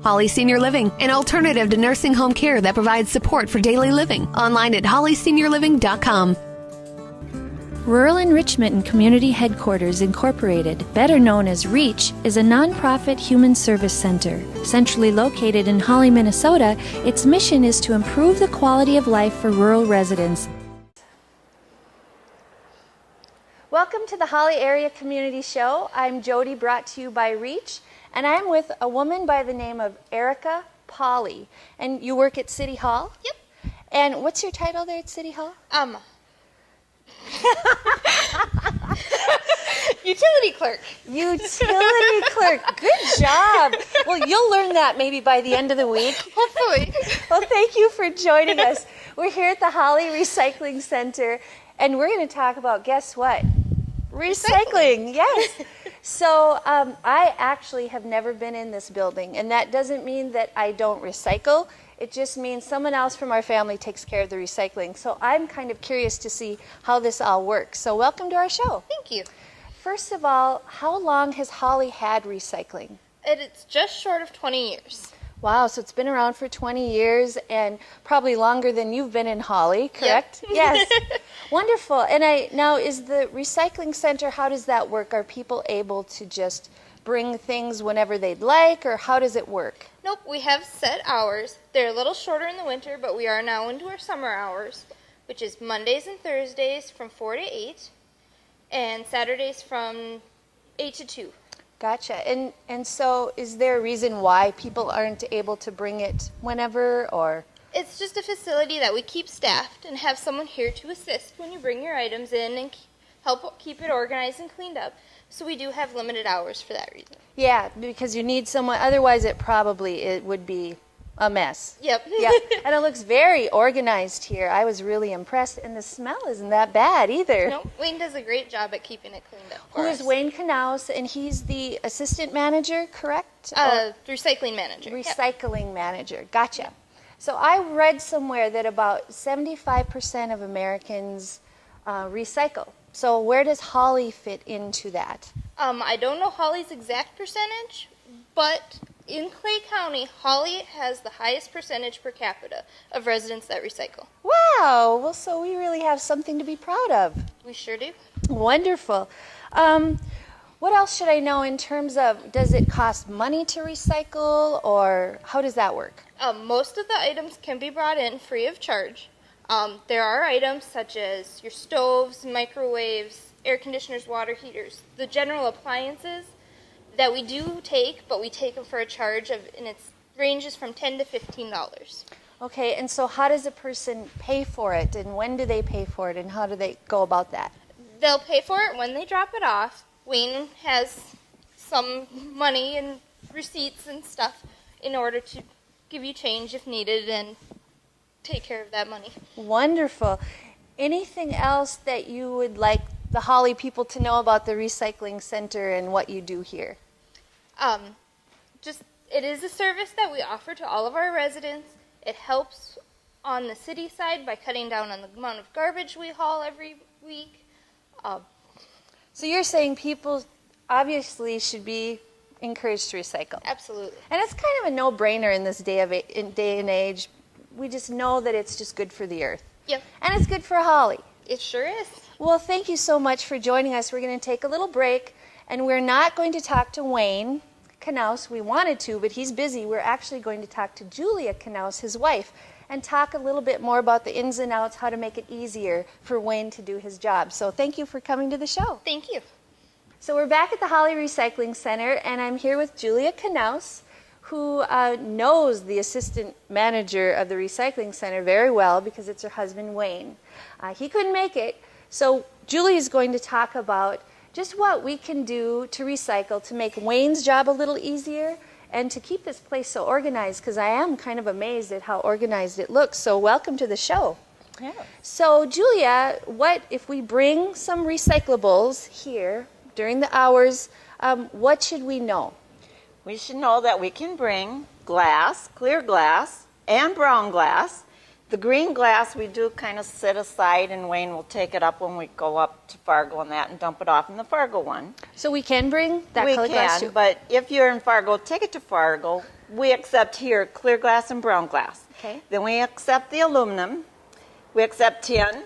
Holly Senior Living, an alternative to nursing home care that provides support for daily living. Online at hollyseniorliving.com. Rural Enrichment and Community Headquarters Incorporated, better known as REACH, is a nonprofit human service center. Centrally located in Holly, Minnesota, its mission is to improve the quality of life for rural residents. Welcome to the Holly Area Community Show. I'm Jody, brought to you by REACH, and I'm with a woman by the name of Erica Polly. And you work at City Hall? Yep. And what's your title there at City Hall? Utility clerk. Utility clerk. Good job. Well, you'll learn that maybe by the end of the week. Hopefully. Well, thank you for joining us. We're here at the Holly Recycling Center, and we're going to talk about, guess what? Recycling. Yes. So I actually have never been in this building, and that doesn't mean that I don't recycle. It just means someone else from our family takes care of the recycling. So I'm kind of curious to see how this all works. So welcome to our show. Thank you. First of all, how long has Holly had recycling? It's just short of 20 years. Wow, so it's been around for 20 years and probably longer than you've been in Holly, correct? Yep. Yes. Wonderful. And now is the recycling center, how does that work? Are people able to just bring things whenever they'd like, or how does it work? Nope, we have set hours. They're a little shorter in the winter, but we are now into our summer hours, which is Mondays and Thursdays from 4 to 8, and Saturdays from 8 to 2. Gotcha. And so is there a reason why people aren't able to bring it whenever, or? It's just a facility that we keep staffed and have someone here to assist when you bring your items in and help keep it organized and cleaned up. So we do have limited hours for that reason. Yeah, because you need someone, otherwise it would be a mess. Yep. Yeah, and it looks very organized here. I was really impressed, and the smell isn't that bad either. Nope, Wayne does a great job at keeping it cleaned up for Who us. is Wayne Knaus, and he's the assistant manager, correct? Recycling manager. Recycling manager, gotcha. So I read somewhere that about 75% of Americans recycle. So where does Holly fit into that? I don't know Holly's exact percentage, but in Clay County, Holly has the highest percentage per capita of residents that recycle. Wow, well, so we really have something to be proud of. We sure do. Wonderful. What else should I know in terms of, does it cost money to recycle, or how does that work? Most of the items can be brought in free of charge. There are items such as your stoves, microwaves, air conditioners, water heaters, the general appliances that we do take, but we take them for a charge of, and it ranges from $10 to $15. Okay, and so how does a person pay for it, and when do they pay for it, and how do they go about that? They'll pay for it when they drop it off. Wayne has some money and receipts and stuff in order to give you change if needed and take care of that money. Wonderful. Anything else that you would like the Holly people to know about the recycling center and what you do here? It is a service that we offer to all of our residents. It helps on the city side by cutting down on the amount of garbage we haul every week. So you're saying people obviously should be encouraged to recycle. Absolutely. And it's kind of a no-brainer in this day and age. We just know that it's just good for the earth. Yep. And it's good for Holly. It sure is. Well, thank you so much for joining us. We're going to take a little break, and we're not going to talk to Wayne Knaus. We wanted to, but he's busy. We're actually going to talk to Julia Knaus, his wife, and talk a little bit more about the ins and outs, how to make it easier for Wayne to do his job. So thank you for coming to the show. Thank you. So we're back at the Holly Recycling Center, and I'm here with Julia Knaus, who knows the assistant manager of the recycling center very well because it's her husband, Wayne. He couldn't make it, so Julie is going to talk about just what we can do to recycle to make Wayne's job a little easier and to keep this place so organized, because I am kind of amazed at how organized it looks. So welcome to the show. Yeah. So Julia, what if we bring some recyclables here during the hours, what should we know? We should know that we can bring glass, clear glass, and brown glass. The green glass we do kind of set aside, and Wayne will take it up when we go up to Fargo and that and dump it off in the Fargo one. So we can bring that we color glass can, too? but if you're in Fargo, take it to Fargo. we accept here clear glass and brown glass. Okay. Then we accept the aluminum. We accept tin.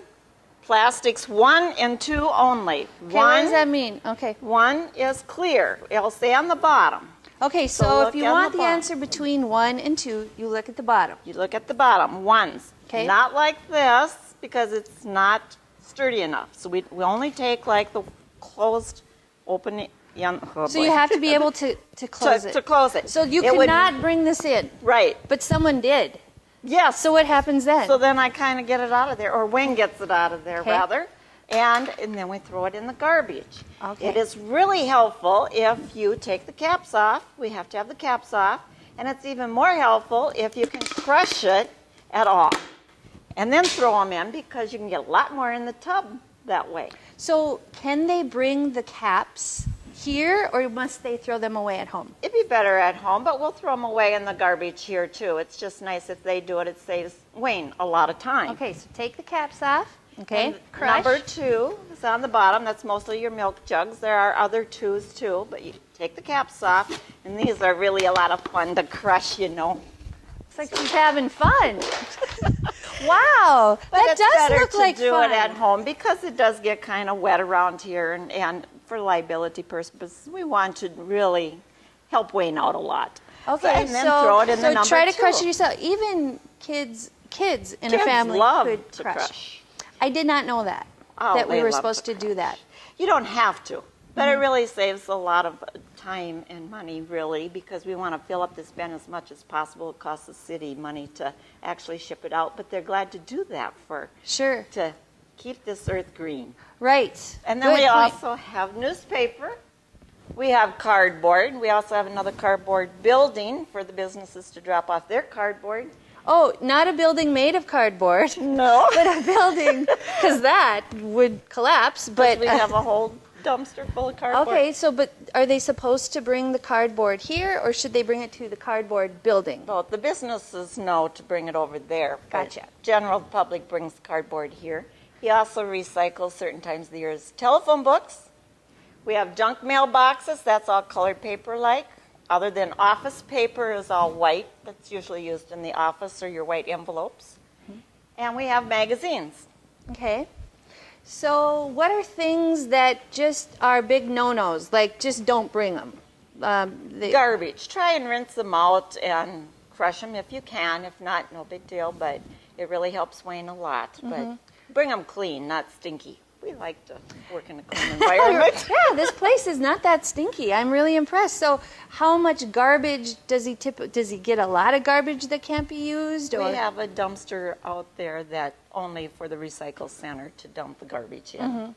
Plastics 1 and 2 only. Okay, what does that mean? Okay. 1 is clear. It'll say on the bottom. Okay, So so look if you on want the the bottom. answer between 1 and 2, you look at the bottom. You look at the bottom, ones. Okay. Not like this because it's not sturdy enough. So we only take like the closed, open. So you have to be able to close it. To close it. So you It would- cannot bring this in, Right. but someone did. Yes. So what happens then? So then I kind of get it out of there, or Wayne gets it out of there, Okay. rather. And then we throw it in the garbage. Okay. It is really helpful if you take the caps off. We have to have the caps off. And it's even more helpful if you can crush it at all. And then throw them in because you can get a lot more in the tub that way. So can they bring the caps here, or must they throw them away at home? It'd be better at home, but we'll throw them away in the garbage here too. It's just nice if they do it. It saves Wayne a lot of time. Okay, so take the caps off. Okay, And crush. number 2 is on the bottom. That's mostly your milk jugs. There are other 2s too, but you take the caps off. And these are really a lot of fun to crush, you know. It's like she's having fun. Wow, But that it's does better look to like do fun. it at home because it does get kind of wet around here. And for liability purposes, we want to really help Wayne out a lot. Okay, and then throw it in the number try to 2. crush it yourself. Even kids in a Kids family love could to crush. crush. I did not know that. Oh, that we they were love supposed to to do that. You don't have to, but Mm-hmm. it really saves a lot of time and money, really, because we want to fill up this bin as much as possible. It costs the city money to actually ship it out, but they're glad to do that Sure. to keep this earth green. Right. And then Good we point. also have newspaper. We have cardboard. We also have another cardboard building for the businesses to drop off their cardboard. Oh, not a building made of cardboard, No. but a building, because that would collapse. But we have a whole dumpster full of cardboard. okay, so but are they supposed to bring the cardboard here, or should they bring it to the cardboard building? Well, the businesses know to bring it over there. but Gotcha. General public brings cardboard here. He also recycles certain times of the year telephone books. We have junk mail boxes. That's all colored paper like. Other than office paper is all white. That's usually used in the office or your white envelopes. And we have magazines. Okay. So what are things that just are big no-nos, like just don't bring them? Garbage. Try and rinse them out and crush them if you can. If not, no big deal, but it really helps Wayne a lot. But bring them clean, not stinky. We like to work in a clean environment. Yeah, this place is not that stinky. I'm really impressed. So, how much garbage does he Does he get a lot of garbage that can't be used? Or We have a dumpster out there that only for the recycle center to dump the garbage in.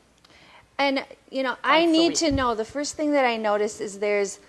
And I Once a need week. to know. The first thing that I noticed is there's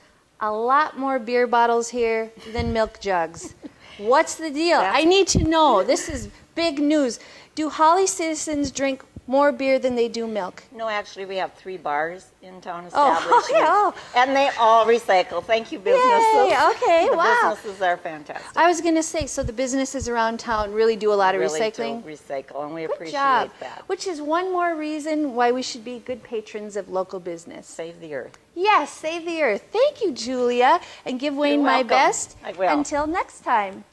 a lot more beer bottles here than milk jugs. What's the deal? I need to know. This is big news. Do Holly citizens drink more beer than they do milk? No, actually, we have 3 bars in town Oh, establishments. yeah. And they all recycle. Thank you, businesses. Yay, okay, the wow. businesses are fantastic. I was going to say, so the businesses around town really do a lot of really recycling? do recycle, and we Good appreciate job. that. Which is one more reason why we should be good patrons of local business. Save the earth. Yes, save the earth. Thank you, Julia, and give Wayne my welcome. best. I will. Until next time.